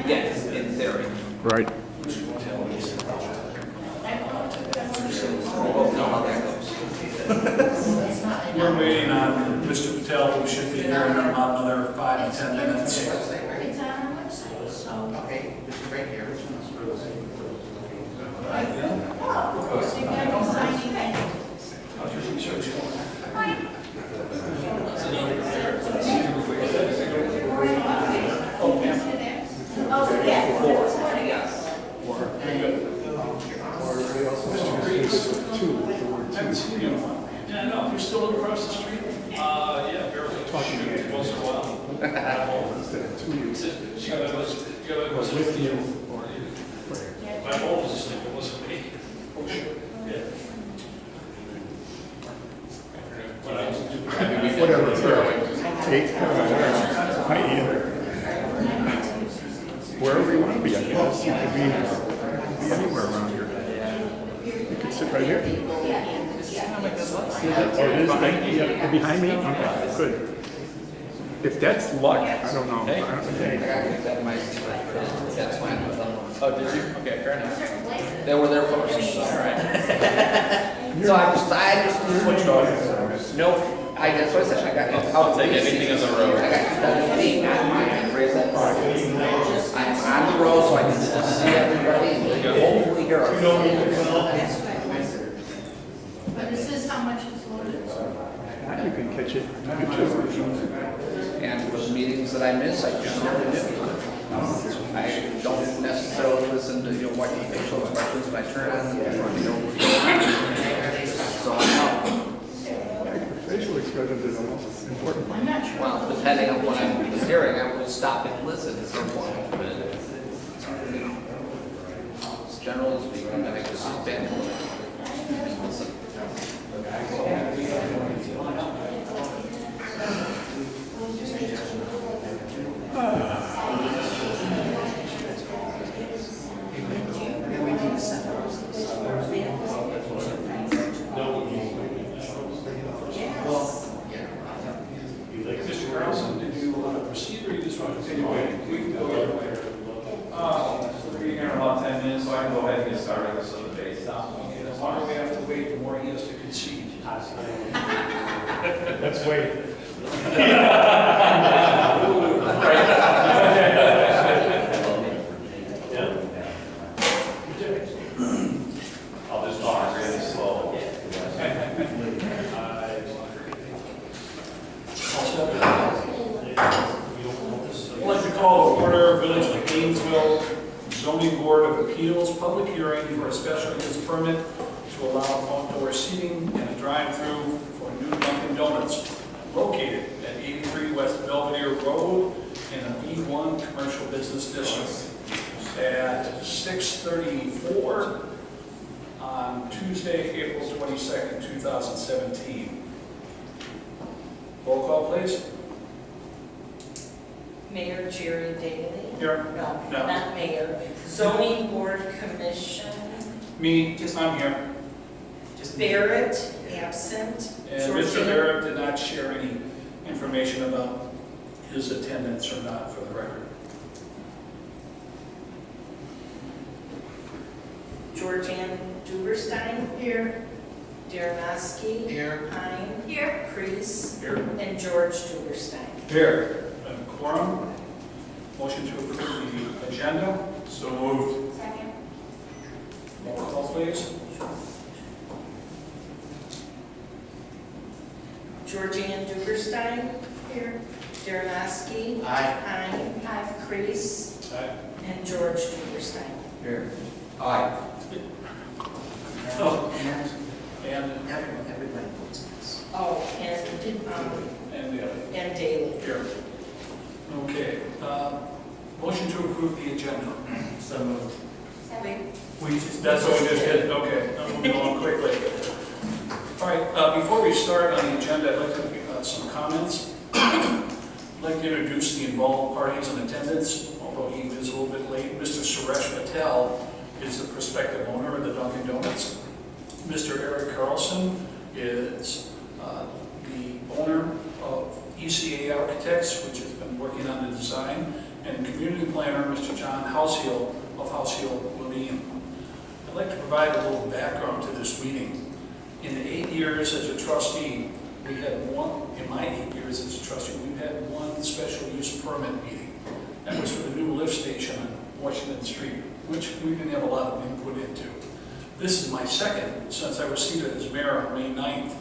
Yes, in theory. Right. We'll know how that goes. We're waiting on Mr. Patel, who should be here in about another 5 to 10 minutes. It's on our website. Okay, this is right here. Oh, so you gotta be signing it. Oh, yeah. Haven't seen you in a while. Yeah, I know, you're still living across the street? Yeah, barely. Shoot, once in a while. Was with you. My phone was asleep, it wasn't me. Oh, sure. Yeah. But I was doing. Whatever, take, hi, Ian. Wherever you want to be, I guess. You could be anywhere around here. You could sit right here. Oh, it is behind me? Okay, good. If that's luck, I don't know. I don't think. That's fine. Oh, did you? Okay, fair enough. They were there first. All right. So I just switched on. Nope. That's what I said. I'll take anything on the road. I got 2015. I phrase that properly. I'm on the road, so I can still see everybody. Hopefully, hear us. But is this how much it's loaded? You can catch it. And for the meetings that I miss, I generally do. I don't necessarily listen to what the facial expressions, but I turn on and let me know what's going on. So I know. Facial expressions is the most important I'm not sure. Well, depending on what I'm hearing, I will stop and listen at some point. But, you know, generally speaking, I just sit back and listen. Mr. Carlson, did you want to proceed or you just want to continue waiting? We can go either way. We're here in about 10 minutes, so I can go ahead and get started so the base stops. Okay, the longer we have to wait, the more he has to concede. Let's wait. I'll just talk really slow. I'd like to call to order Village of Hainesville Zoning Board of Appeals public hearing for a special use permit to allow outdoor seating and a drive-through for new Dunkin' Donuts located at 83 West Belvedere Road in a B1 commercial business district at 6:34 on Tuesday, April 22nd, 2017. Roll call, please. Mayor Jerry Daly? Here. No, No. not mayor. Zoning Board Commission, Me, I'm here. Barrett, absent. And Mr. Barrett did not share any information about his attendance or not, for the record. Georgianne Duberstein? Here. Darrenowski? Here. Hein? Here. Kreis? Here. And George Duberstein. Here. Quorum. Motion to approve the agenda. So moved. Second. Roll call, please. Georgianne Duberstein? Here. Darrenowski? Aye. Hein? Aye. Kreis? Aye. And George Duberstein. Here. Aye. Oh, and Everybody votes yes. Oh, and Daly. here. Okay. Motion to approve the agenda. So moved. Second. That's what we just did. Okay. I'm moving along quickly. All right. Before we start on the agenda, I'd like to make some comments. I'd like to introduce the involved parties in attendance, although he is a little bit late. Mr. Suresh Patel is the prospective owner of the Dunkin' Donuts. Mr. Eric Carlson is the owner of ECA Architects, which has been working on the design, and community planner, Mr. John Househill of Househill Levine. I'd like to provide a little background to this meeting. In the 8 years as a trustee, we had one, in my 8 years as a trustee, we've had one special use permit meeting. That was for the new lift station on Washington Street, which we didn't have a lot of input into. This is my second since I was seated as mayor on May 9th.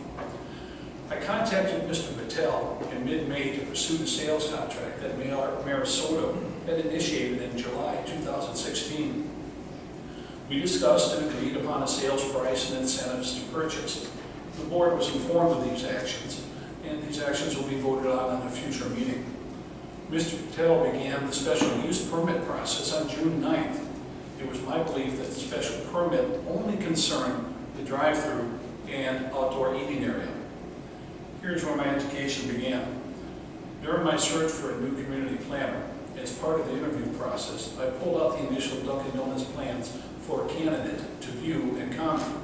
I contacted Mr. Patel in mid-May to pursue the sales contract that Mayor Soto had initiated in July 2016. We discussed and agreed upon a sales price and incentives to purchase. The board was informed of these actions, and these actions will be voted on a future meeting. Mr. Patel began the special use permit process on June 9th. It was my belief that the special permit only concerned the drive-through and outdoor eating area. Here's where my education began. During my search for a new community planner, as part of the interview process, I pulled out the initial Dunkin' Donuts plans for a candidate to view and comment.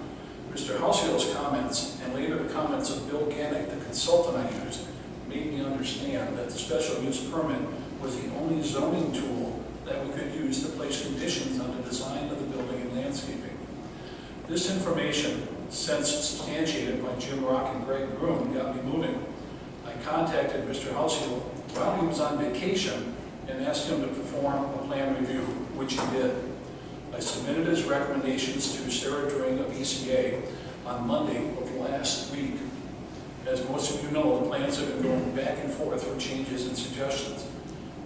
Mr. Househill's comments, and later the comments of Bill Gannick, the consultant I used, made me understand that the special use permit was the only zoning tool that we could use to place conditions on the design of the building and landscaping. This information, since substantiated by Jim Rock and Greg Groom, got me moving. I contacted Mr. Househill while he was on vacation and asked him to perform a plan review, which he did. I submitted his recommendations to Sarah Dring of ECA on Monday of last week. As most of you know, the plans have been going back and forth for changes and suggestions.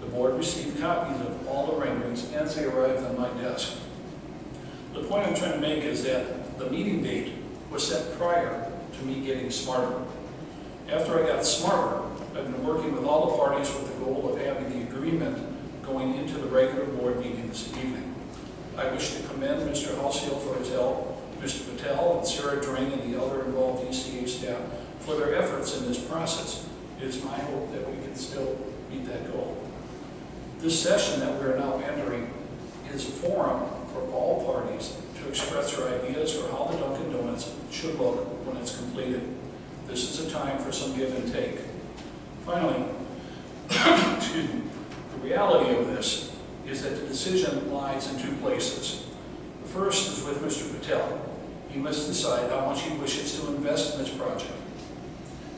The board received copies of all the renderings as they arrived on my desk. The point I'm trying to make is that the meeting date was set prior to me getting smarter. After I got smarter, I've been working with all the parties with the goal of having the agreement going into the regular board meeting this evening. I wish to commend Mr. Houshill for his help, Mr. Patel and Sarah Dring and the other involved ECA staff for their efforts in this process. It is my hope that we can still meet that goal. This session that we are now entering is a forum for all parties to express their ideas for how the Dunkin' Donuts should look when it's completed. This is a time for some give and take. Finally, excuse me, the reality of this is that the decision lies in two places. The first is with Mr. Patel. He must decide how much he wishes to invest in this project.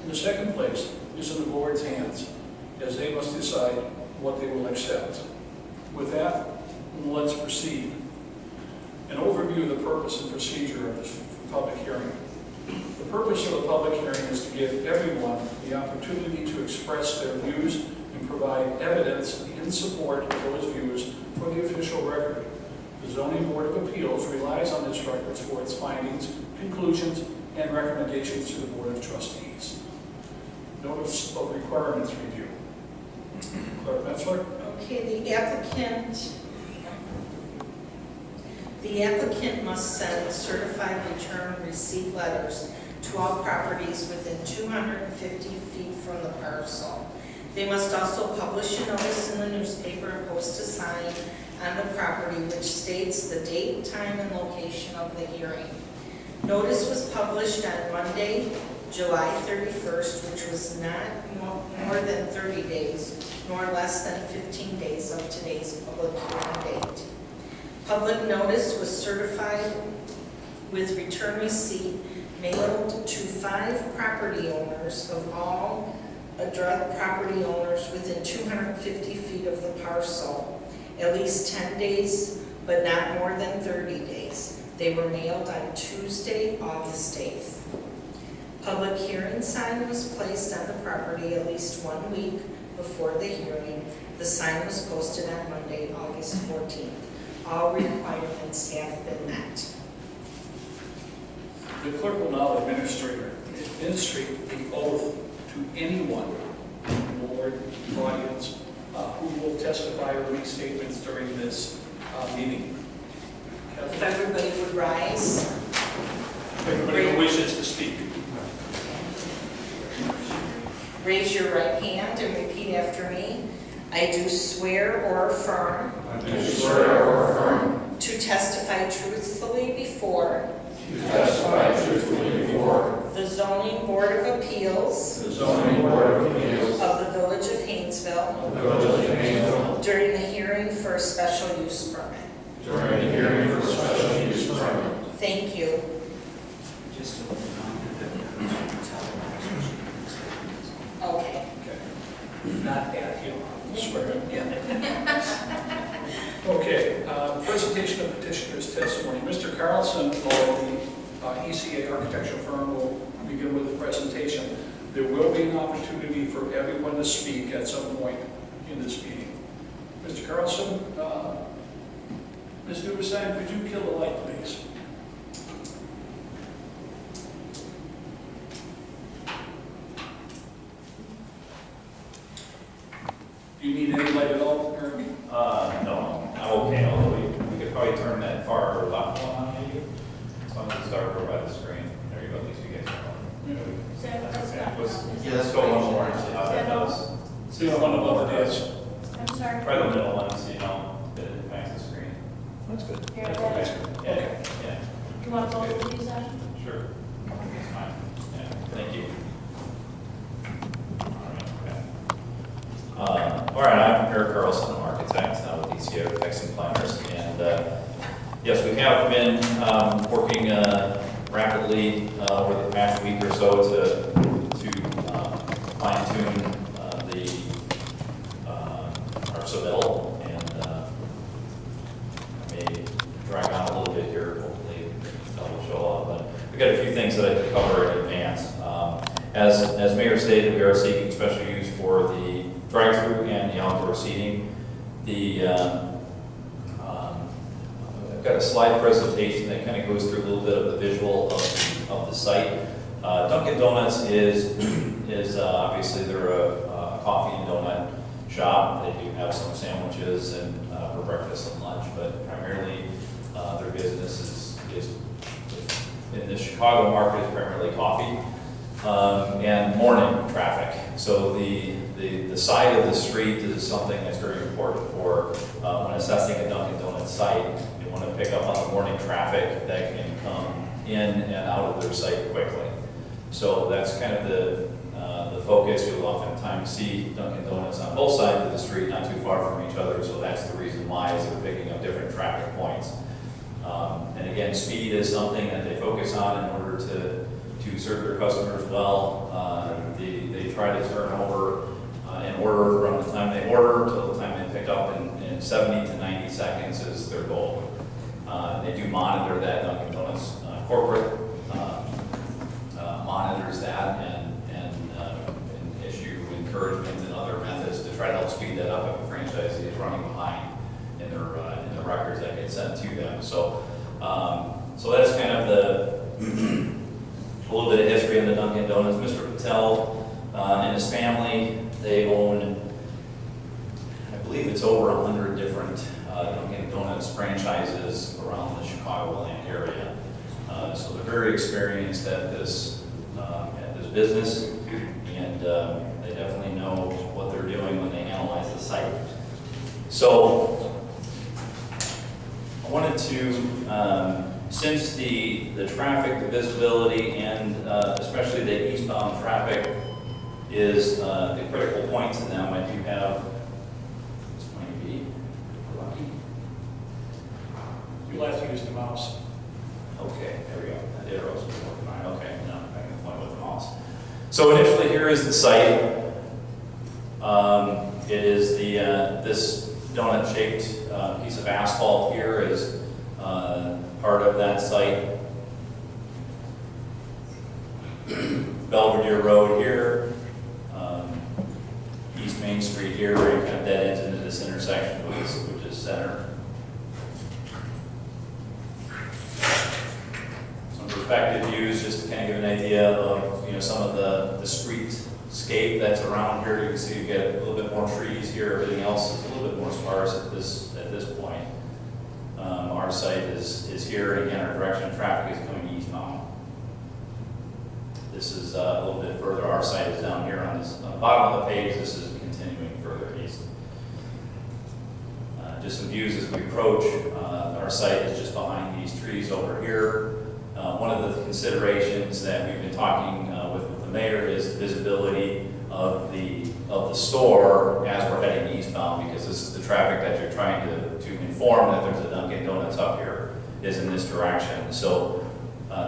And the second place is in the board's hands, as they must decide what they will accept. With that, let's proceed. An overview of the purpose and procedure of this public hearing. The purpose of the public hearing is to give everyone the opportunity to express their views and provide evidence in support of those views for the official record. The Zoning Board of Appeals relies on this record for its findings, conclusions, and recommendations to the Board of Trustees. Notice of requirements review. Clerk Metzler. Okay, the applicant must send certified return receipt letters to all properties within 250 feet from the parcel. They must also publish a notice in the newspaper and post a sign on the property which states the date, time, and location of the hearing. Notice was published on Monday, July 31st, which was not more than 30 days, nor less than 15 days of today's public hearing date. Public notice was certified with return receipt mailed to 5 property owners of all adult property owners within 250 feet of the parcel, at least 10 days, but not more than 30 days. They were mailed on Tuesday, August 8th. Public hearing sign was placed on the property at least 1 week before the hearing. The sign was posted on Monday, August 14th. All requirements have been met. The clerk will now administrate the oath to anyone in the board audience who will testify or make statements during this meeting. If everybody would rise. Everybody who wishes to speak. Raise your right hand and repeat after me. I do swear or affirm to testify truthfully before the Zoning Board of Appeals of the Village of Hainesville during the use permit. During the hearing for special use permit. Thank you. Just to Okay. Not at him. Swear it. Okay, presentation of petitioner's testimony. Mr. Carlson of the ECA architectural firm will begin with the presentation. There will be an opportunity for everyone to speak at some point in this meeting. Mr. Carlson, Ms. Duberstein, could you kill the light, please? Do you need any light at all, Eric? No, I'm okay, although we could probably turn that far left one on maybe. As long as it's darker by the screen. There you go, at least we get some. Let's go one more and see how that goes. See the one above it is. I'm sorry. Try the middle one, so you know, that it impacts the screen. That's good. Here, That's that's- okay. Yeah, yeah, You want both of these, Ashley? sure. That's fine. Yeah, thank you. All right, I'm Eric Carlson, I'm architect with ECA Architects and Planners. And yes, we have been working rapidly over the past week or so to fine tune our submittal, and may drag on a little bit here. Hopefully that will show up. But we've got a few things that I can cover in advance. As Mayor stated, we are seeking special use for the drive-through and the outdoor seating. I've got a slide presentation that kind of goes through a little bit of the visual of the site. Dunkin' Donuts is obviously they're a coffee and donut shop. They do have some sandwiches and for breakfast and lunch, but primarily their business is in the Chicago market is primarily coffee and morning traffic. So the side of the street is something that's very important for when assessing a Dunkin' Donuts site. You want to pick up on the morning traffic that can come in and out of their site quickly. So that's kind of the focus. You'll oftentimes see Dunkin' Donuts on both sides of the street, not too far from each other. So that's the reason why is they're picking up different traffic points. And again, speed is something that they focus on in order to serve their customers well. They try to turn over an order from the time they order till the time they pick up in 70 to 90 seconds is their goal. They do monitor that. Dunkin' Donuts corporate monitors that and issue encouragement and other methods to try to help speed that up if a franchisee is running behind in the records that get sent to them. So that's kind of a little bit of history on the Dunkin' Donuts. Mr. Patel and his family, they own, I believe it's over 100 different Dunkin' Donuts franchises around the Chicagoland area. So they're very experienced at this business, and they definitely know what they're doing when they analyze the site. So I wanted to, since the traffic, the visibility, and especially the eastbound traffic is the critical points in them, I do have, this might be lucky. You'll have to use the mouse. Okay, there we go. That arrow's working fine. Okay, now I can point with the mouse. So initially, here is the site. It is this donut-shaped piece of asphalt here is part of that site. Belvedere Road here, East Main Street here, where it kind of dead ends into this intersection, which is center. Some perspective views, just to kind of give an idea of some of the streetscape that's around here. You can see you get a little bit more trees here. Everything else is a little bit more sparse at this point. Our site is here, and again, our direction of traffic is coming eastbound. This is a little bit further. Our site is down here on the bottom of the page. This is continuing further east. Just some views as we approach. Our site is just behind these trees over here. One of the considerations that we've been talking with the mayor is the visibility of the store as we're heading eastbound, because this is the traffic that you're trying to informed that there's a Dunkin' Donuts up here is in this direction. So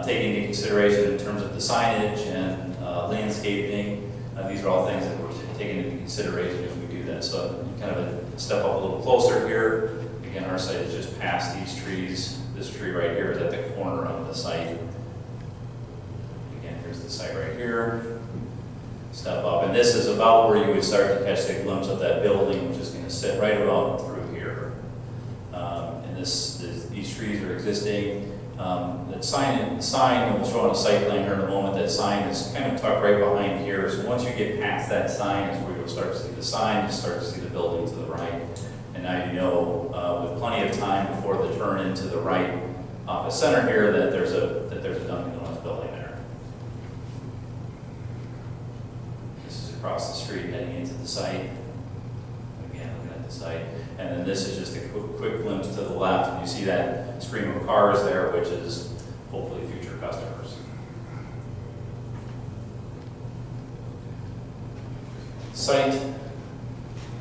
taking into consideration in terms of the signage and landscaping, these are all things that we're taking into consideration as we do that. So kind of a step up a little closer here. Again, our site is just past these trees. This tree right here is at the corner of the site. Again, here's the site right here. Step up, and this is about where you would start to catch the glimpse of that building, which is going to sit right around through here. And these trees are existing. The sign, we'll show on a site plan here in a moment, that sign is kind of tucked right behind here. So once you get past that sign is where you'll start to see the sign, you start to see the building to the right. And now you know, with plenty of time before the turn into the right off the center here, that there's a Dunkin' Donuts building there. This is across the street heading into the site. Again, looking at the site. And then this is just a quick glimpse to the left, and you see that stream of cars there, which is hopefully future customers.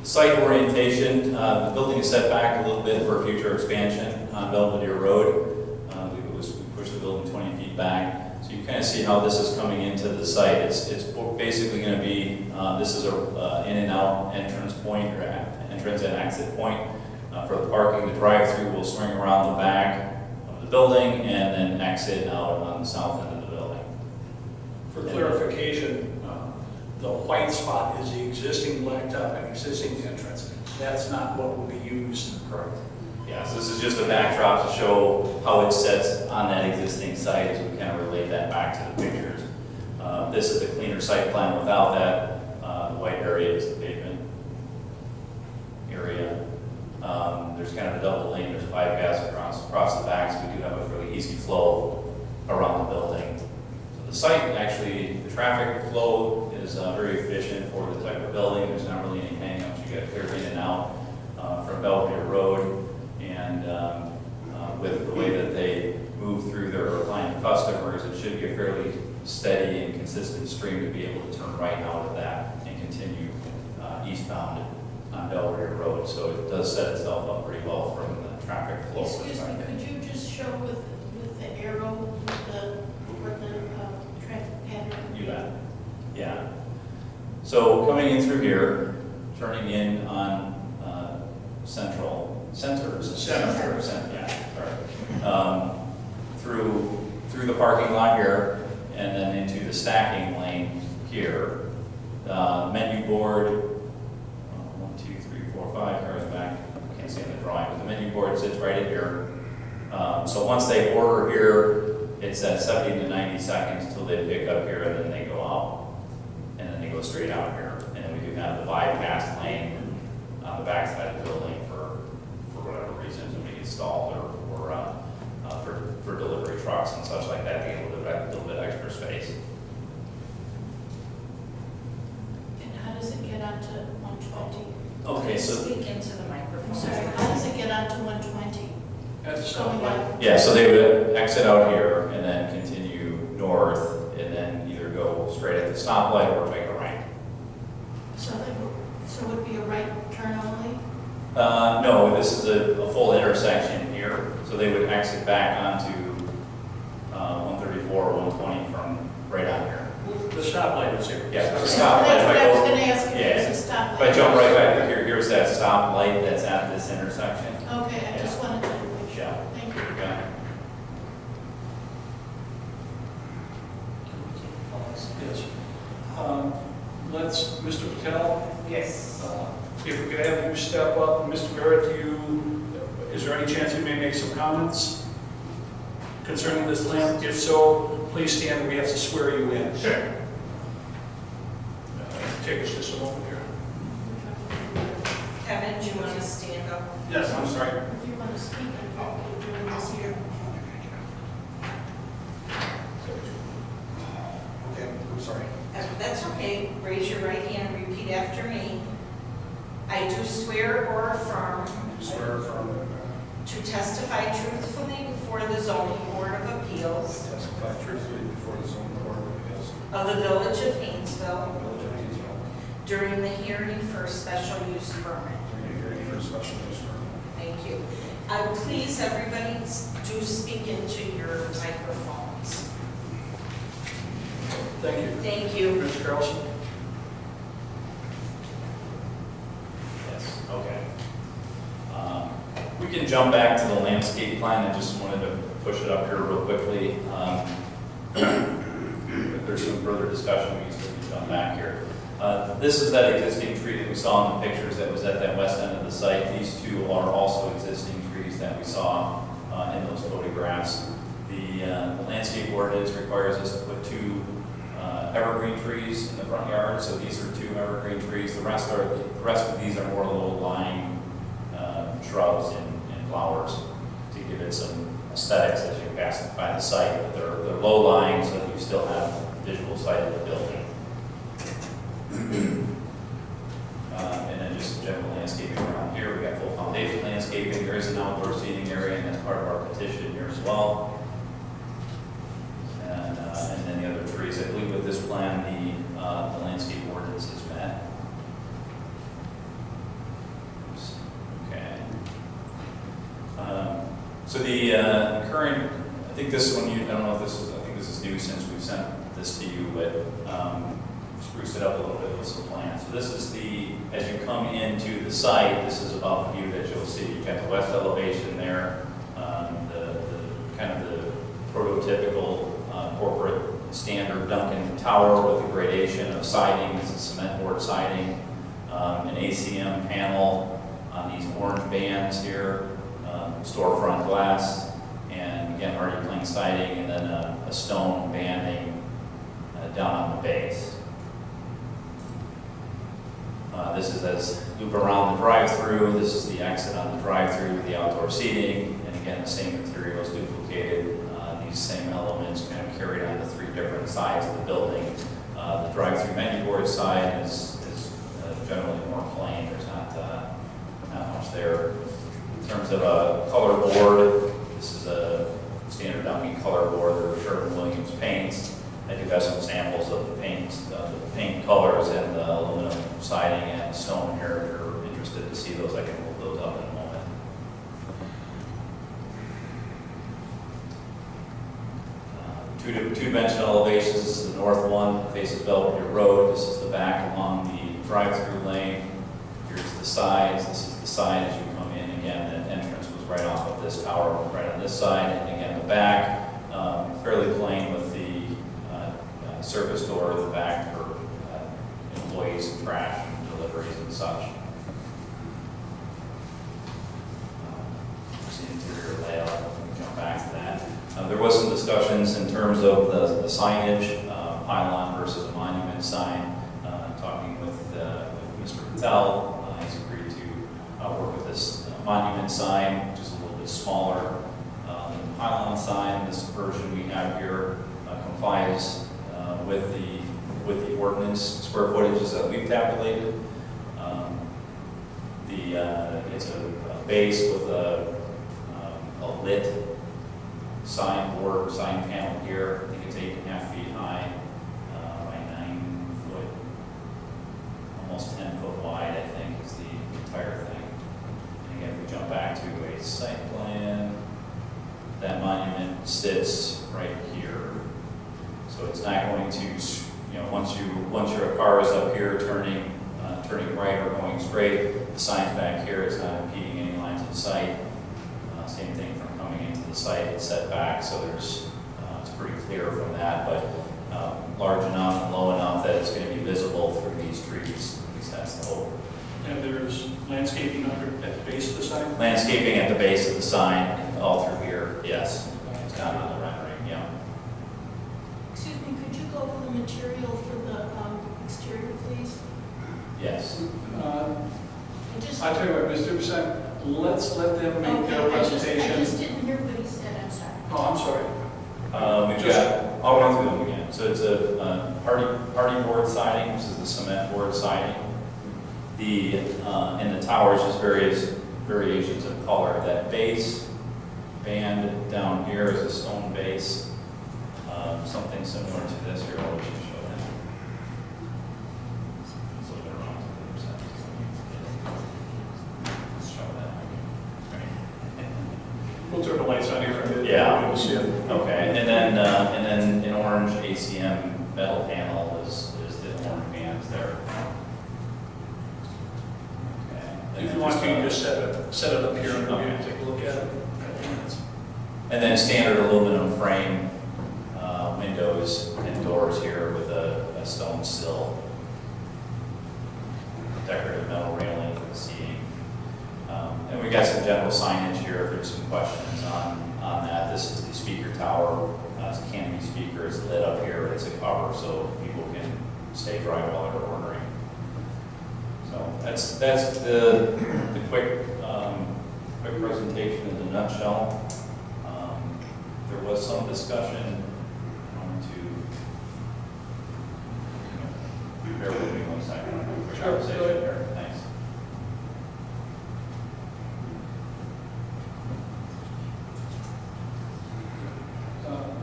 Site orientation, the building is set back a little bit for future expansion on Belvedere Road. We pushed the building 20 feet back. So you kind of see how this is coming into the site. It's basically going to be, this is a in and out entrance point, or entrance and exit point for the parking. The drive-through will swing around the back of the building and then exit out on the south end of the building. For clarification, the white spot is the existing blacktop and existing entrance. That's not what will be used. Correct. Yeah, so this is just a backdrop to show how it sets on that existing site as we kind of relate that back to the pictures. This is a cleaner site plan without that. The white area is the pavement area. There's kind of a double lane. There's 5 paths across the back, so we do have a fairly easy flow around the building. So the site, actually, the traffic flow is very efficient for the type of building. There's not really any hang-ups. You get clear in and out from Belvedere Road. And with the way that they move through their line of customers, it should be a fairly steady and consistent stream to be able to turn right out of that and continue eastbound on Belvedere Road. So it does set itself up pretty well from the traffic flow Excuse me, perspective. could you just show with the arrow, where the traffic pattern? You bet. Yeah. So coming in through here, turning in on Center, yeah, sorry. Through the parking lot here, and then into the stacking lane here. Menu board, 1, 2, 3, 4, 5 cars back. I can't see on the drawing, but the menu board sits right in here. So once they order here, it's at 70 to 90 seconds till they pick up here, and then they go out, and then they go straight out here. And then we do have the bypass lane on the back side of the building for whatever reason, somebody gets stalled or for delivery trucks and such like that, to get a little bit extra space. And how does it get onto 120? Okay, so Speak into the microphone. I'm sorry, how does it get onto 120? At the Going stoplight. out? yeah, so they would exit out here and then continue north and then either go straight at the stoplight or take a right. So it would be a right turn only? No, this is a full intersection here, so they would exit back onto 134 or 120 from right on here. The stoplight is here. Yeah, the That's stoplight. what I was If I go- going to ask you, Yeah. is a stoplight? If I jump right back here, here's that stoplight that's at this intersection. Okay, I just wanted to make sure. Yeah. Thank you. Yeah. Yes. Let's, Mr. Patel, Yes. if we could have you step up. Mr. Barrett, is there any chance you may make some comments concerning this land? If so, please stand, we have to swear you in. Sure. Take us just a moment here. Kevin, do you want to stand up? Yes, I'm sorry. If you want to speak, I'm doing this here. Okay, I'm sorry. That's okay. Raise your right hand and repeat after me. I do swear or affirm Swear affirm to testify truthfully before the zoning board of appeals testify truthfully before the zoning board of appeals of the village of of Hainesville the village of Hainesville during the hearing for a special use permit. during a hearing for a special use permit. Thank you. Please, everybody, do speak into your microphones. Thank you. Thank you. Mr. Carlson? Yes, okay. We can jump back to the landscape plan. I just wanted to push it up here real quickly. If there's some further discussion, we can certainly jump back here. This is that existing tree that we saw in the pictures that was at that west end of the site. These two are also existing trees that we saw in those photographs. The landscape ordinance requires us to put 2 evergreen trees in the front yard, so these are 2 evergreen trees. The rest of these are more low-lying shrubs and flowers to give it some aesthetics as you pass by the site. But they're low-lying, so that you still have visual sight of the building. And then just general landscaping around here. We got full foundation landscaping. There is an outdoor seating area, and that's part of our petition here as well. And then the other trees. I believe with this plan, the landscape ordinance is met. Oops. Okay. So the current, I think this one, I don't know if this is, I think this is new since we've sent this to you, but spruced it up a little bit with some plans. So this is as you come into the site, this is about the view that you'll see. You've got the west elevation there, the kind of the prototypical corporate standard Duncan tower with the gradation of siding. This is cement board siding, an ACM panel on these orange bands here, storefront glass, and again, already plain siding, and then a stone banding down on the base. This is as loop around the drive-through. This is the exit on the drive-through with the outdoor seating, and again, the same materials duplicated. These same elements kind of carried on the 3 different sides of the building. The drive-through menu board side is generally more plain. There's not much there. In terms of a color board, this is a standard Duncan color board. They're Sherwin-Williams paints. I do have some samples of the paints, the paint colors and the aluminum siding and stone here. If you're interested to see those, I can hold those up in a moment. Two-dimensional elevations. This is the north one, faces Belvedere Road. This is the back along the drive-through lane. Here's the sides. This is the side as you come in. Again, the entrance was right off of this tower, right on this side. And again, the back, fairly plain with the service door at the back for employees and trash and deliveries and such. Just the interior layout. We can jump back to that. There was some discussions in terms of the signage, pylon versus a monument sign. Talking with Mr. Patel, he's agreed to work with this monument sign, which is a little bit smaller than the pylon sign. This version we have here complies with the ordinance square footages that we've calculated. It's a base with a lit sign board, sign panel here. I think it's 8.5 feet high by 9 foot, almost 10 foot wide, I think, is the entire thing. And again, if we jump back to a site plan, that monument sits right here. So it's not going to, once your car is up here turning right or going straight, the sign's back here. It's not impeding any lines of sight. Same thing from coming into the site, it's set back, so it's pretty clear from that, but large enough and low enough that it's going to be visible through these trees. At least that's the hope. And there's landscaping at the base of the sign? Landscaping at the base of the sign, all through here, yes. It's not on the rendering, yeah. Excuse me, could you go over the material for the exterior, please? Yes. I tell you what, Mr. Bissett, let's let them make their presentation. I just didn't hear what he said, I'm sorry. Oh, I'm sorry. I'll run through them again. So it's a party board siding. This is the cement board siding. In the towers, just various variations of color. That base band down here is a stone base. Something similar to this here. I'll just show that. It's a little bit wrong to the percent. Let's show that. Right. We'll turn the lights on here for a minute. Yeah. We'll see it. Okay, and then an orange ACM metal panel is the orange bands there. Okay. And If then you want, you can a- just set it up here and we'll Okay. take a look at it. And then standard aluminum frame windows and doors here with a stone sill. Decorative metal railing for the seating. And we got some general signage here if there's some questions on that. This is the speaker tower. It's a canopy speaker. It's lit up here. It's a cover so people can stay dry while they're ordering. So that's the quick presentation in a nutshell. There was some discussion. Bear with me 1 second. I'm going to quick conversation here. Thanks.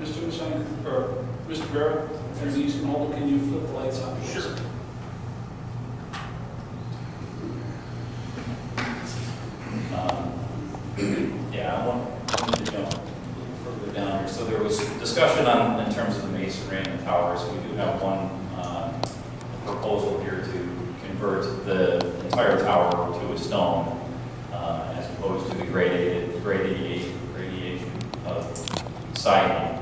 Mr. Hussain, or Mr. Barrett, if you're easy and hold, can you flip the lights on? Sure. Yeah, I wanted to jump a little further down here. So there was discussion in terms of the masonry and the towers. We do have one proposal here to convert the entire tower to a stone as opposed to the gradation of siding.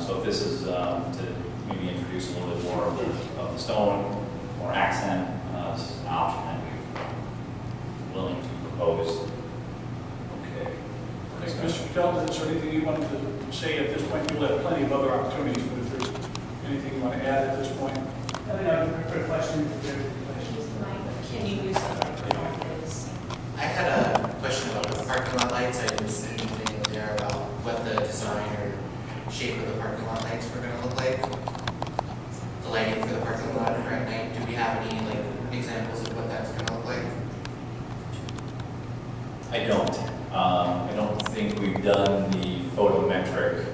So this is to maybe introduce a little bit more of the stone, more accent. This is an option that we're willing to propose. Okay. Thanks, Mr. Patel. Is there anything you wanted to say at this point? You'll have plenty of other opportunities, but if there's anything you want to add at this point? I have a question. Can you use the microphone, please? I had a question about the parking lot lights. I didn't see anything in there about what the design or shape of the parking lot lights were gonna look like. The lighting for the parking lot for at night. Do we have any like examples of what that's gonna look like? I don't think we've done the photometric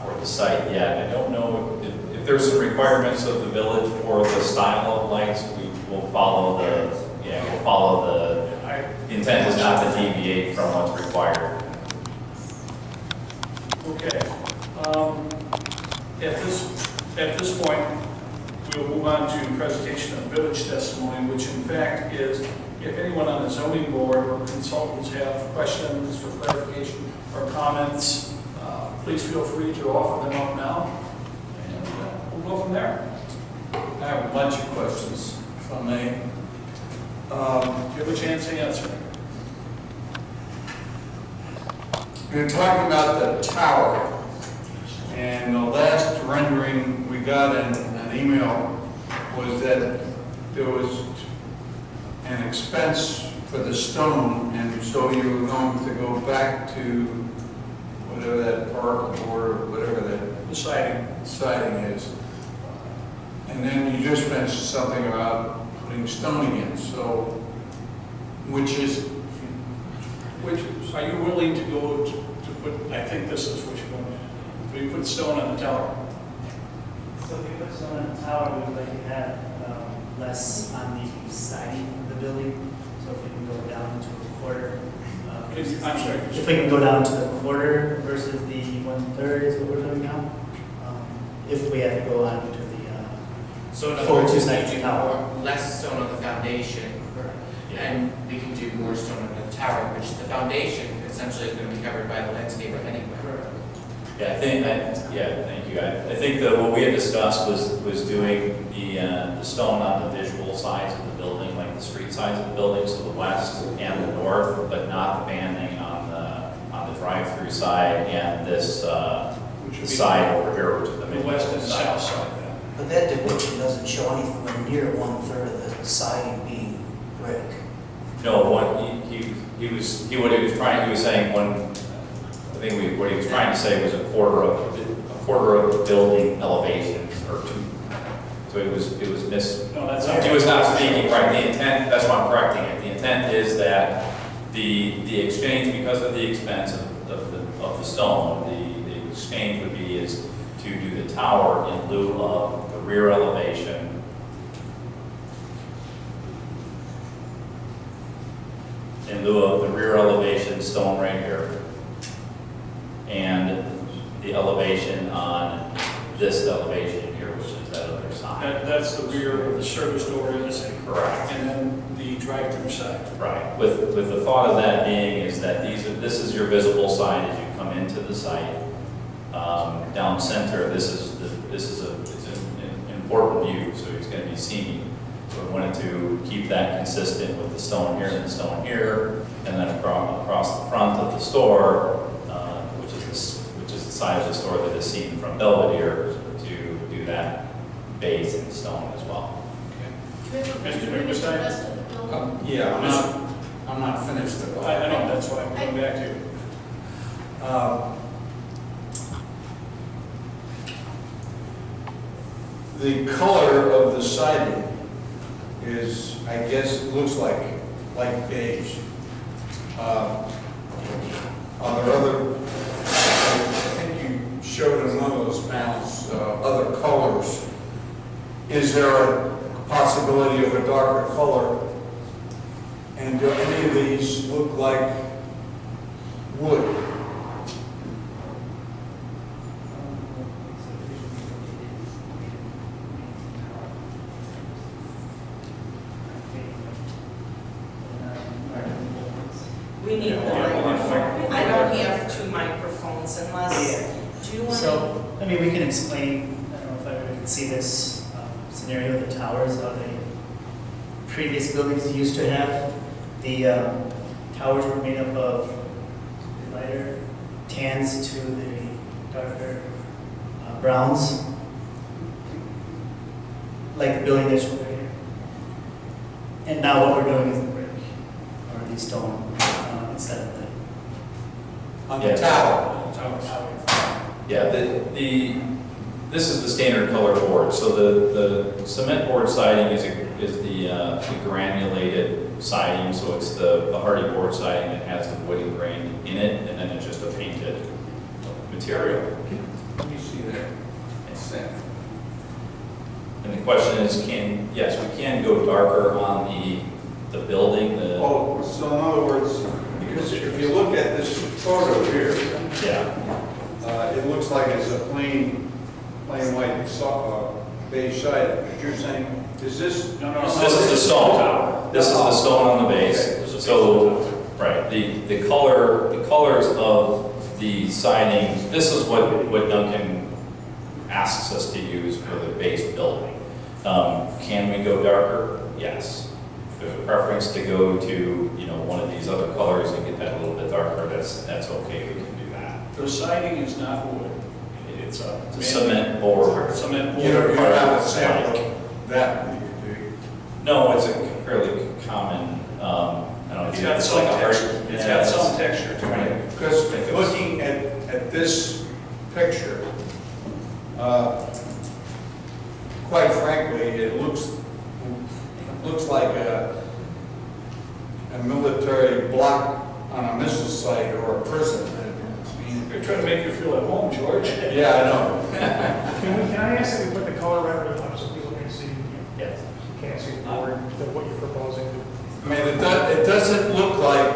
for the site yet. I don't know if there's some requirements of the village for the style of lights. We will follow the intent is not to deviate from what's required. Okay. At this point, we'll move on to presentation of village testimony, which in fact is, if anyone on the zoning board or consultants have questions for clarification or comments, please feel free to offer them up now. And we'll go from there. I have a bunch of questions, if I may. Give a chance to answer. You're talking about the tower, and the last rendering we got in an email was that there was an expense for the stone, and so you were going to go back to whatever that particle board, or whatever that Deciding. siding is. And then you just mentioned something about putting stoning in, so which is, Are you willing to go to put, I think this is what you're going to, will you put stone on the tower? So if we put stone on the tower, we would like to have less on the siding of the building. So if we can go down to a quarter. I'm sorry. If we can go down to the quarter versus the 1/3 is what we're doing now. If we have to go on to the, So in other For words, two if sides we do tower. less stone on the foundation, and we can do more stone on the tower, which the foundation essentially is going to be covered by the landscaper anyway. Yeah, thank you. I think that what we had discussed was doing the stone on the visual sides of the building, like the street sides of the building, so the west and the north, but not the banding on the drive-through side and this Which would the be side over here, which is the The west and south side then. But that depiction doesn't show anywhere near 1/3 of the siding being brick. No, what he was saying what he was trying to say was a quarter of the building elevations or two. So it was No, that's not. he was not speaking right. The intent, that's why I'm correcting it. The intent is that the exchange, because of the expense of the stone, the exchange would be is to do the tower in lieu of the rear elevation. In lieu of the rear elevation stone right here. this elevation here, which is that other side. That's the rear where the service door is. Correct. And then the drive-through side. Right, with the thought of that being is that this is your visible side as you come into the site. Down center, it's an important view, so it's going to be seen. So we wanted to keep that consistent with the stone here and the stone here, and then across the front of the store, which is the side of the store that is seen from Belvedere, to do that base in stone as well. Can we have a Mr. review of the Bickerstein? rest of the building? Yeah, I'm not finished at all. I know, that's why I'm coming back to you. The color of the siding is, I guess, it looks like beige. Are there other, I think you showed in one of those panels, other colors. Is there a possibility of a darker color? And do any of these look like wood? We need the microphone. I don't have two microphones unless, do you want to? So, I mean, we can explain, I don't know if everyone can see this scenario, the towers, how the previous buildings used to have. The towers were made up of the lighter tans to the darker browns, like the building that's over here. And now what we're doing is the brick, or the stone, instead of the On the tower? Yeah, this is the standard color board. So the cement board siding is the granulated siding. So it's the hardy board siding that has the wood grain in it, and then it's just a painted material. Let me see that. And the question is, yes, we can go darker on the building. Oh, so in other words, because if you look at this photo here, Yeah. it looks like it's a plain white beige siding. But you're saying, is this? No, This is the stone. This is the stone on the base. Okay. So, right, the colors of the siding, this is what Duncan asks us to use for the base building. Can we go darker? Yes. If there's a preference to go to, one of these other colors and get that a little bit darker, that's okay, we can do that. The siding is not wood. It's a Cement board. Cement You don't board. have a sample of that, do you? No, it's a fairly common, I don't know. It's got some texture. It's got some texture to it. Right. Because looking at this picture, quite frankly, it looks like a military block on a missile site or a prison. I mean, They're trying to make you feel at home, George. yeah, I know. Can I ask that we put the color right up so people can see, Yes. can't see the board, what you're proposing? I mean, it doesn't look like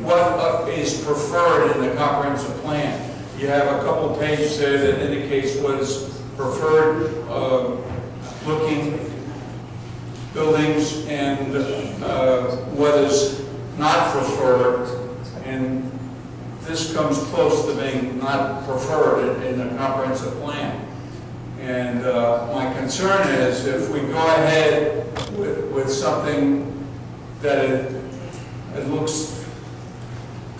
what is preferred in the comprehensive plan. You have a couple of pages there that indicates what is preferred looking buildings and what is not preferred. And this comes close to being not preferred in the comprehensive plan. And my concern is if we go ahead with something that it looks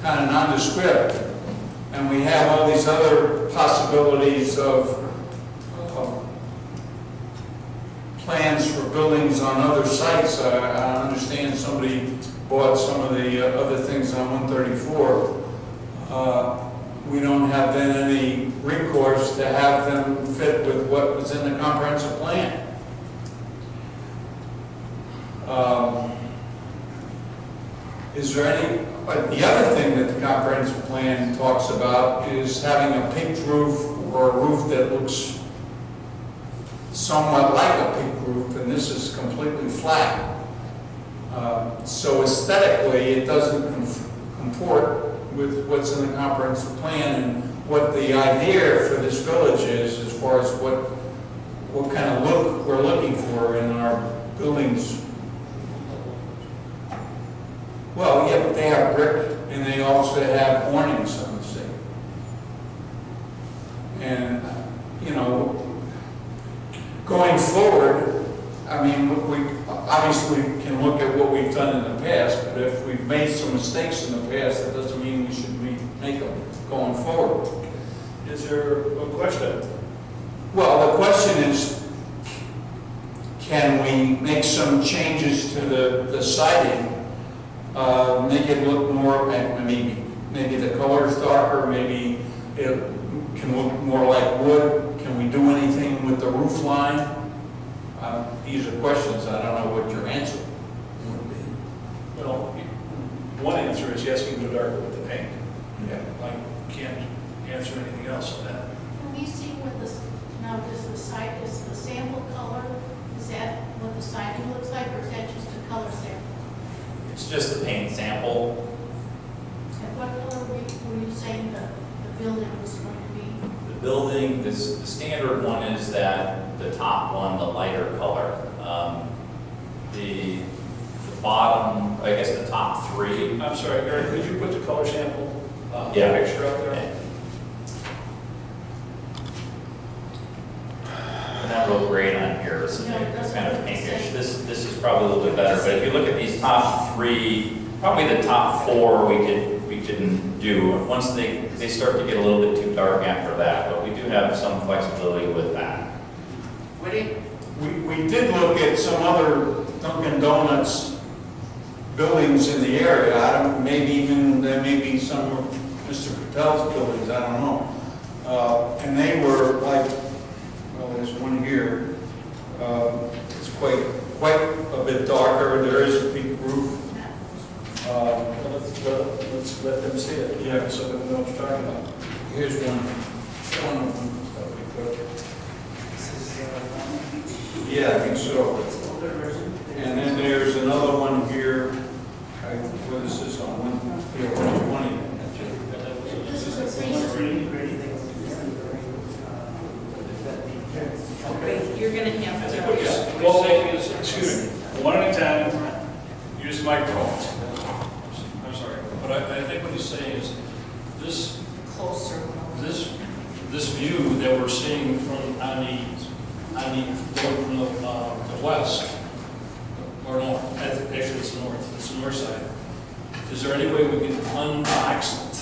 kind of nondescript, and we have all these other possibilities of plans for buildings on other sites. I understand somebody bought some of the other things on 134. We don't have then any recourse to have them fit with what was in the comprehensive plan. Is there any, but the other thing that the comprehensive plan talks about is having a peaked roof or a roof that looks somewhat like a peaked roof, and this is completely flat. So aesthetically, it doesn't comport with what's in the comprehensive plan, and what the idea for this village is, as far as what kind of look we're looking for in our buildings. Well, yeah, but they have brick and they also have awnings on the side. And, you know, going forward, I mean, we obviously can look at what we've done in the past, but if we've made some mistakes in the past, that doesn't mean we should make them going forward. Is there a question? Well, the question is, can we make some changes to the siding, make it look more, maybe the color's darker, maybe it can look more like wood? Can we do anything with the roof line? These are questions, I don't know what your answer would be. Well, one answer is yes, we can go darker with the paint. Yeah. I can't answer anything else on that. Can we see what this, now does the site, is the sample color, is that what the siding looks like, or is that just a color sample? It's just the paint sample. And what color were you saying the building was going to be? The building, the standard one is that the top one, the lighter color. The bottom, I guess the top three. I'm sorry, Eric, could you put the color sample Yeah. picture up there? And that real grade on here is No, it doesn't kind of look the pinkish. same. This is probably a little bit better, but if you look at these top three, probably the top four we can do. Once they start to get a little bit too dark after that, but we do have some flexibility with that. Would it, We did look at some other Dunkin' Donuts buildings in the area. I don't, maybe even, there may be some of Mr. Patel's buildings, I don't know. And they were like, well, there's one here. It's quite a bit darker. There is a peak roof. Well, let's let them see it. Yeah. So that we know what you're talking about. Here's one of them that we put. Yeah, I think so. And then there's another one here. What is this on? 120. This is a recent, Wait, you're gonna have I to. think what you're saying is, excuse me, one at a time, use microphones. I'm sorry, but I think what he's saying is, Closer. this view that we're seeing from going from the west, or north, actually it's the north side. Is there any way we can unbox it?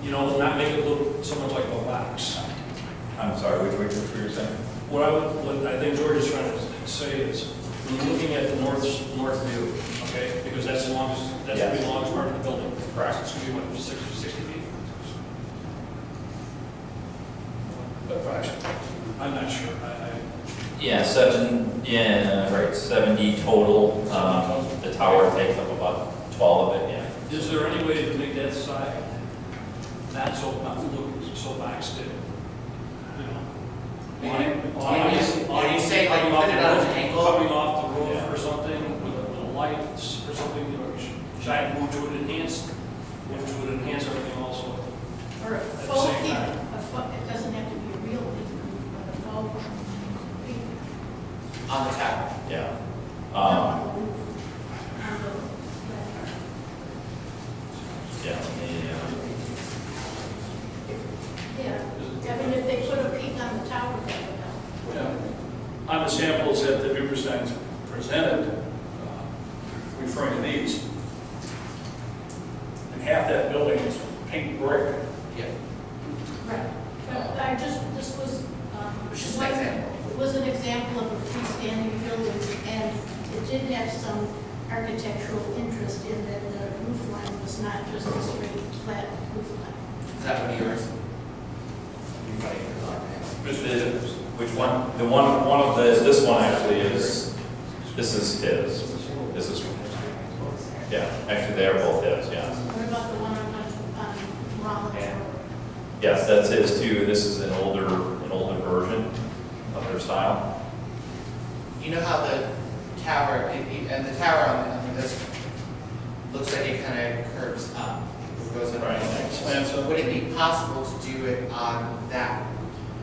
You know, not make it look so much like a box? I'm sorry, which were you saying? What I think George is trying to say is, when you're looking at the north view, okay, because that's the longest, that's gonna be the longest part of the building. Correct. It's gonna be, what, 60 feet? Approximately. I'm not sure. Yeah, right, 70 total. The tower takes up about 12 of it, yeah. Is there any way to make that side not look so boxed in? Are you saying like put it on an angle? Coming off the roof or something, with a light or something, you know, shine, which would enhance everything also. or a At the faux same peak, time. it doesn't have to be a real peak roof, but a faux peak. On the tower? Yeah. On the roof, on the, Yeah, yeah, I mean, if they put a peak on the tower, that would help. Yeah. On the samples that the Riverside's presented, referring to these, and half that building is pink brick. Yeah. Right, but this was, Which is an example. It was an example of a freestanding building, and it did have some architectural interest in that the roof line was not just a straight, flat roof line. Is that one of yours? Which one? The one of this one actually is, this is his. This is, yeah, actually they are both his, yeah. What about the one on Rollins Road? Yes, that's his too. This is an older version of their style. You know how the tower, and the tower on this looks like it kind of curves up, it goes up. Right, slants up. Would it be possible to do do it on that,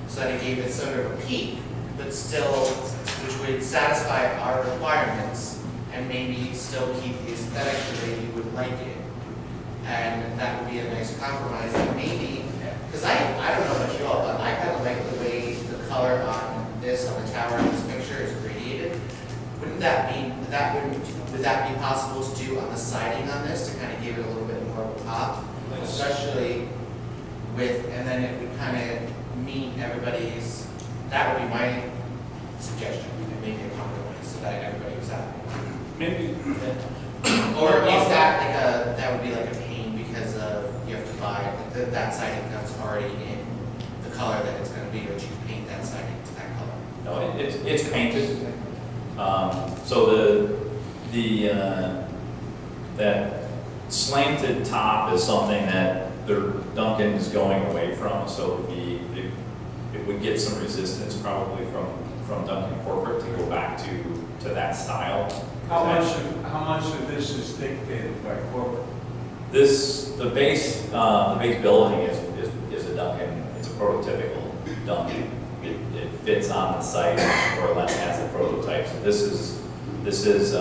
so that it gave it sort of a peak, but still, which would satisfy our requirements and maybe still keep the aesthetic the way you would like it. And that would be a nice compromise, and maybe, because I don't know about you all, but I kind of like the way the color on this, on the tower in this picture is gradiated. Wouldn't that be, would that be possible to do on the siding on this, to kind of give it a little bit more of a pop? Especially with, and then it would kind of meet everybody's, that would be my suggestion, and make it a compromise so that everybody was happy. Maybe, Or is that like a, that would be like a pain because of, you have to buy, like that siding comes already in the color that it's gonna be, but you paint that siding to that color. No, it's painted. So that slanted top is something that Duncan is going away from, so it would get some resistance probably from Duncan corporate to go back to that style. How much of this is dictated by corporate? The base building is a Duncan. It's a prototypical Duncan. It fits on the site more or less as a prototype. So this is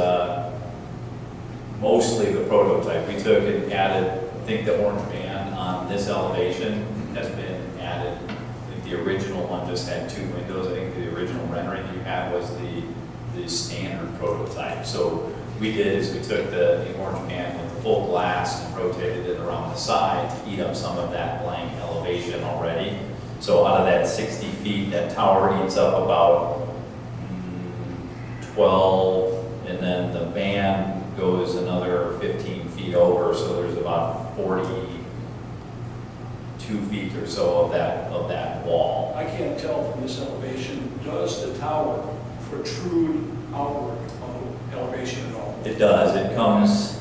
mostly the prototype. We took and added, I think the orange band on this elevation has been added. I think the original one just had 2 windows. I think the original rendering you had was the standard prototype. So what we did is we took the orange band with the full glass and rotated it around the side to eat up some of that blank elevation already. So out of that 60 feet, that tower eats up about 12, and then the band goes another 15 feet over, so there's about 42 feet or so of that wall. I can't tell from this elevation, does the tower protrude outward on elevation at all? It does. It comes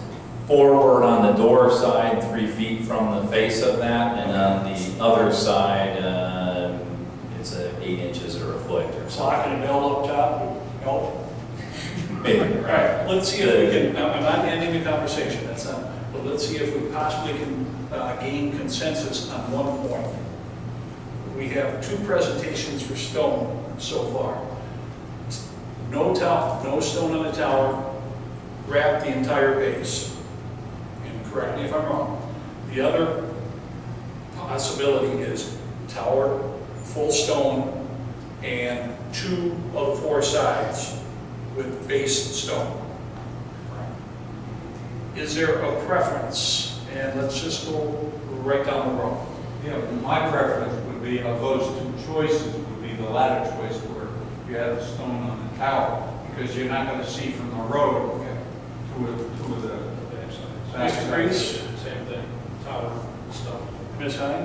forward on the door side, 3 feet from the face of that, and on the other side, it's 8 inches or a foot or Sock something. and a bell up top, no? Maybe. All right, let's see if we can, I'm not ending the conversation, that's not, but let's see if we possibly can gain consensus on one point. We have 2 presentations for stone so far. No stone on the tower, wrap the entire base. And correct me if I'm wrong. The other possibility is tower, full stone, and 2 of the 4 sides with base stone. Is there a preference? And let's just go right down the road. Yeah, my preference would be, of those 2 choices, would be the latter choice where you have the stone on the tower, because you're not going to see from the road to the back Mr. side. Reese? Same thing, tower, stone. Ms. Hine? I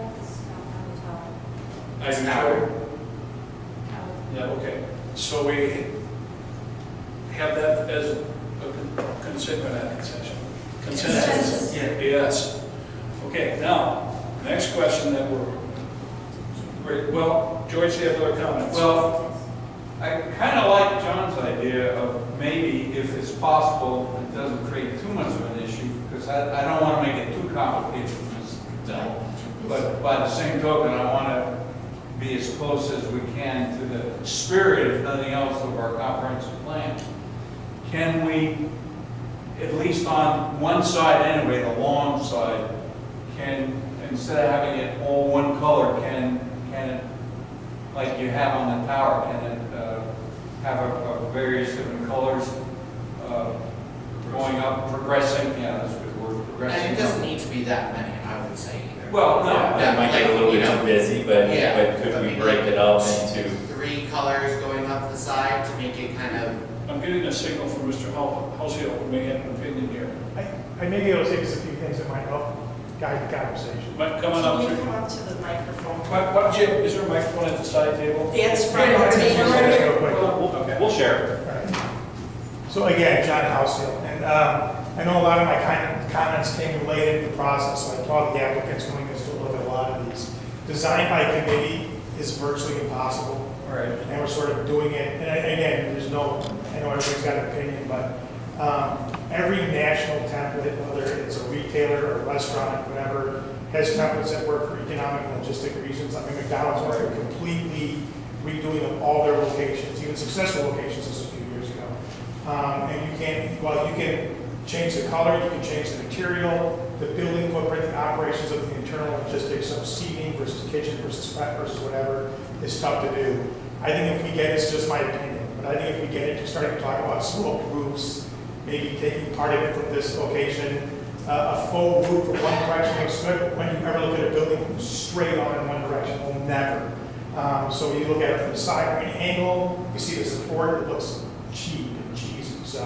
like the snow on the tower. I do too. Yeah, okay. So we have that as a consensus. Consensus. Yeah. Yes. Okay, now, next question that well, George, you have other comments? Well, I kind of like John's idea of maybe, if it's possible, it doesn't create too much of an issue, because I don't want to make it too complicated for myself. But by the same token, I want to be as close as we can to the spirit, if nothing else, of our comprehensive plan. Can we, at least on one side anyway, the long side, instead of having it all one color, can it, like you have on the tower, can it have a various different colors going up, progressing? Yeah, that's a good word, progressing. And it doesn't need to be that many, I would say either. Well, no. That might get a little bit too busy, but could I we mean, break it up into? 3 colors going up the side to make it kind of. I'm getting a signal from Mr. Houseo, who may have an opinion here. I may be able to say just a few things that might help guide the conversation. But come on up Can you to, come up to the microphone? why don't you, is there a microphone at the side table? That's from Yeah, our just table. say real quick. Okay. We'll share. Right. So again, John Hainesville, and I know a lot of my comments came related to the process, so I talked to the applicants when we still look at a lot of these. Design by committee is virtually impossible. Right. And we're sort of doing it, and again, there's no, I know everybody's got an opinion, but every national template, whether it's a retailer or a restaurant, whatever, has templates that work for economic and logistic reasons. I mean, McDonald's went through completely redoing of all their locations, even successful locations just a few years ago. And you can change the color, you can change the material, the building footprint, the operations of the internal logistics of seating versus kitchen versus prep versus whatever is tough to do. I think if we get, it's just my opinion, but I think if we get into starting to talk about sloped roofs, maybe taking part of it from this location, a faux roof from one direction looks good. When you ever look at a building straight on in one direction, will never. So you look at it from the side or any angle, you see the support, it looks cheap and cheesy. So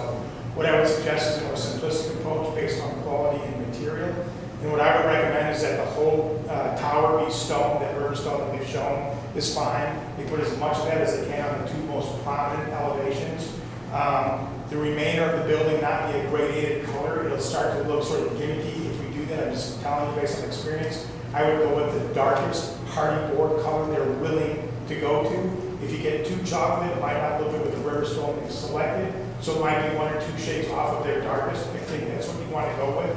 what I would suggest is a more simplistic approach based on quality and material. And what I would recommend is that the whole tower be stone, that river stone that they've shown is fine. They put as much of that as they can on the two most prominent elevations. The remainder of the building not be a gradated color. It'll start to look sort of gimmicky if we do that. I'm just telling you based on experience. I would go with the darkest hardy board color they're willing to go to. If you get too chocolate, it might not look good with the river stone they've selected. So it might be one or two shades off of their darkest. I think that's what you want to go with.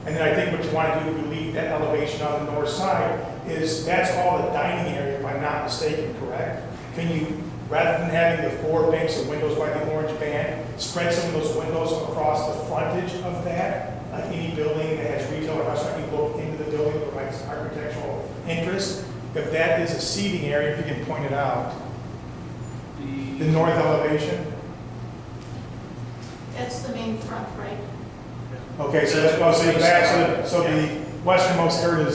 And then I think what you want to do if you leave that elevation on the north side is that's all the dining area, if I'm not mistaken, correct? Can you, rather than having the 4 banks of windows by the orange band, spread some of those windows across the frontage of that? Like any building that has retail or restaurant, you look into the building that provides architectural interest. If that is a seating area, if you can point it out, the north elevation. That's the main front, right? Okay, so that's what I'm saying. So the westernmost third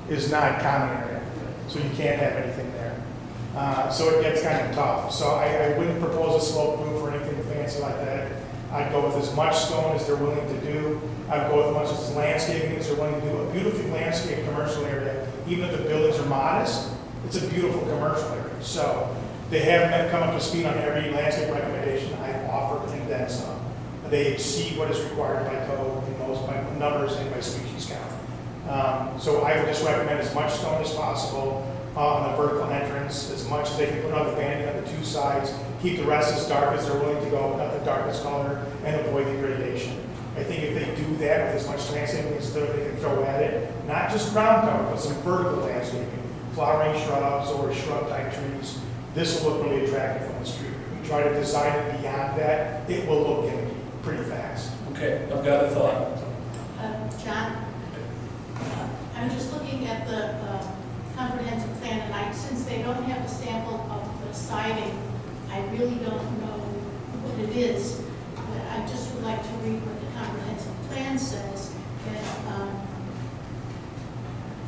is not common area, so you can't have anything there. So it gets kind of tough. So I wouldn't propose a slope roof or anything fancy like that. I'd go with as much stone as they're willing to do. I'd go with as much as landscaping as they're willing to do. A beautifully landscaped commercial area, even if the buildings are modest, it's a beautiful commercial area. So they haven't come up to speed on every landscape recommendation I've offered and then some. They exceed what is required by code in those by numbers and by species count. So I would just recommend as much stone as possible on the vertical entrance, as much as they can put on the banding on the 2 sides, keep the rest as dark as they're willing to go, not the darkest color, and avoid the gradation. I think if they do that with as much landscaping as they can throw at it, not just ground cover, but some vertical landscaping, flowering shrubs or shrub-type trees, this will look really attractive from the street. If we try to design it beyond that, it will look gimmicky pretty fast. Okay, I've got a thought. John, I'm just looking at the comprehensive plan, and since they don't have a sample of the siding, I really don't know what it is. But I just would like to read what the comprehensive plan says. That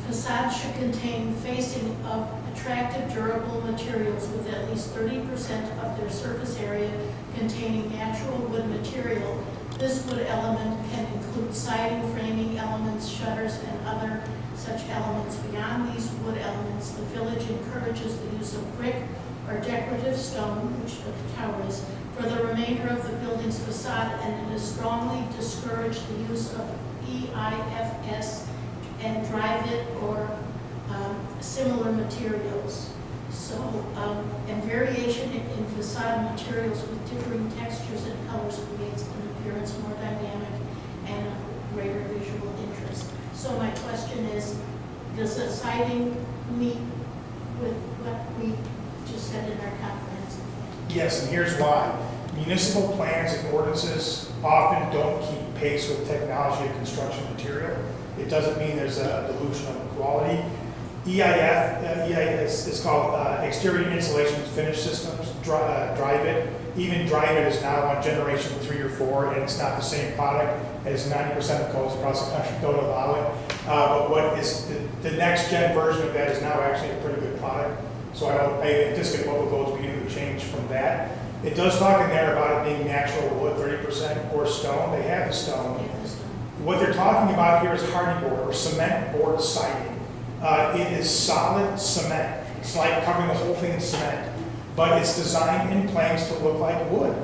facade should contain facing of attractive, durable materials with at least 30% of their surface area containing natural wood material. This wood element can include siding, framing elements, shutters, and other such elements. Beyond these wood elements, the village encourages the use of brick or decorative stone, which the tower is, for the remainder of the building's facade, and it is strongly discouraged the use of EIFS and drive-it or similar materials. So, and variation in facade materials with differing textures and colors creates an appearance more dynamic and of greater visual interest. So my question is, does the siding meet with what we just said in our comprehensive plan? Yes, and here's why. Municipal plans and ordinances often don't keep pace with technology and construction material. It doesn't mean there's a dilution of quality. EIF is called Exterior Insulation Finish Systems, drive-it. Even drive-it is now on generation 3 or 4, and it's not the same product as 90% of codes across the country don't allow it. But what is the next gen version of that is now actually a pretty good product. So I anticipate local codes beginning to change from that. It does talk in there about it being natural wood, 30%, or stone. They have the stone. What they're talking about here is hardy board or cement board siding. It is solid cement. It's like covering the whole thing in cement, but it's designed in planks to look like wood.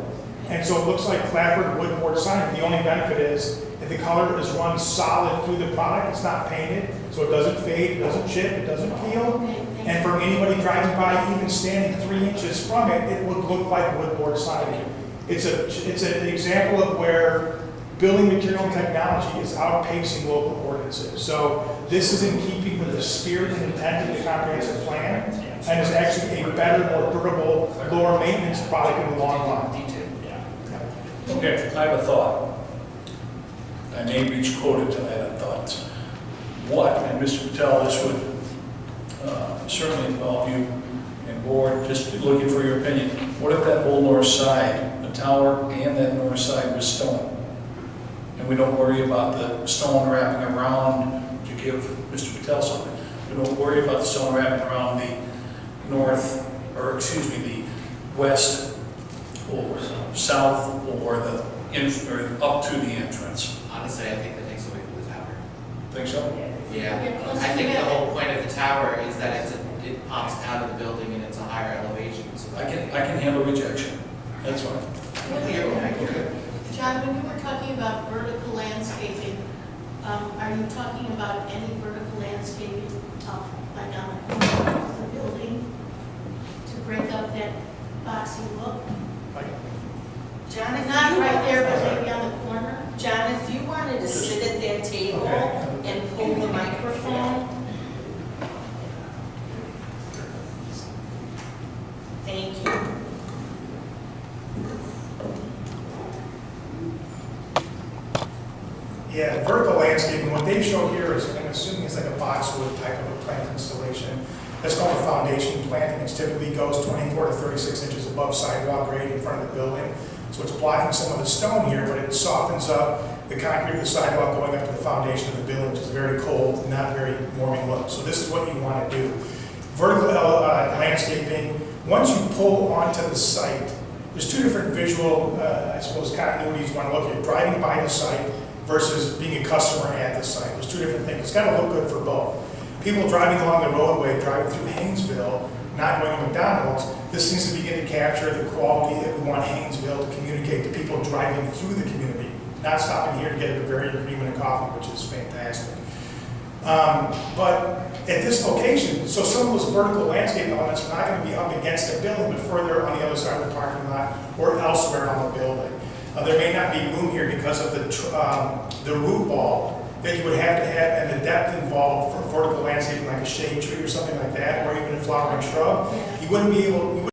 And so it looks like clapboard wood board siding. The only benefit is if the color is run solid through the product, it's not painted, so it doesn't fade, it doesn't chip, it doesn't peel. And for anybody driving by, even standing 3 inches from it, it would look like wood board siding. It's an example of where building material technology is outpacing local ordinance. ordinance is. So this is in keeping with the spirit and intent of the comprehensive plan, and is actually a better, more durable, lower maintenance product in the long run. Okay, I have a thought. I may reach quota to that thought. What, and Mr. Patel, this would certainly involve you and board, just looking for your opinion. What if that whole north side, the tower and that north side was stone? And we don't worry about the stone wrapping around, to give Mr. Patel something, we don't worry about the stone wrapping around the north, or excuse me, the west or south or the or up to the entrance. Honestly, I think that takes away from the tower. Think so? Yeah, I think the whole point of the tower is that it pops out of the building and it's a higher elevation, so I that can handle rejection. That's fine. John, when you were talking about vertical landscaping, are you talking about any vertical landscaping, like on the corner of the building, to break up that boxy look? John, if Not you right there, but maybe on the corner? John, if you wanted to sit at that table and pull the microphone. Thank you. Yeah, vertical landscaping, what they show here is, I'm assuming it's like a boxwood type of a plant installation. That's called a foundation planting. It typically goes 24 to 36 inches above sidewalk grade in front of the building. So it's blocking some of the stone here, but it softens up the concrete of the sidewalk going up to the foundation of the building, which is very cold, not very warming look. So this is what you want to do. Vertical landscaping, once you pull onto the site, there's two different visual, I suppose, continuities you want to look at. Driving by the site versus being a customer at the site. There's two different things. It's got to look good for both. People driving along the roadway, driving through Hainesville, not going to McDonald's, this seems to begin to capture the quality that we want Hainesville to communicate to people driving through the community, not stopping here to get a Bavarian cream and a coffee, which is fantastic. But at this location, so some of those vertical landscape elements are not going to be up against the building, but further on the other side of the parking lot or elsewhere on the building. There may not be room here because of the root ball that you would have to have and the depth involved for vertical landscaping, like a shade tree or something like that, or even a flowering shrub. You wouldn't be able.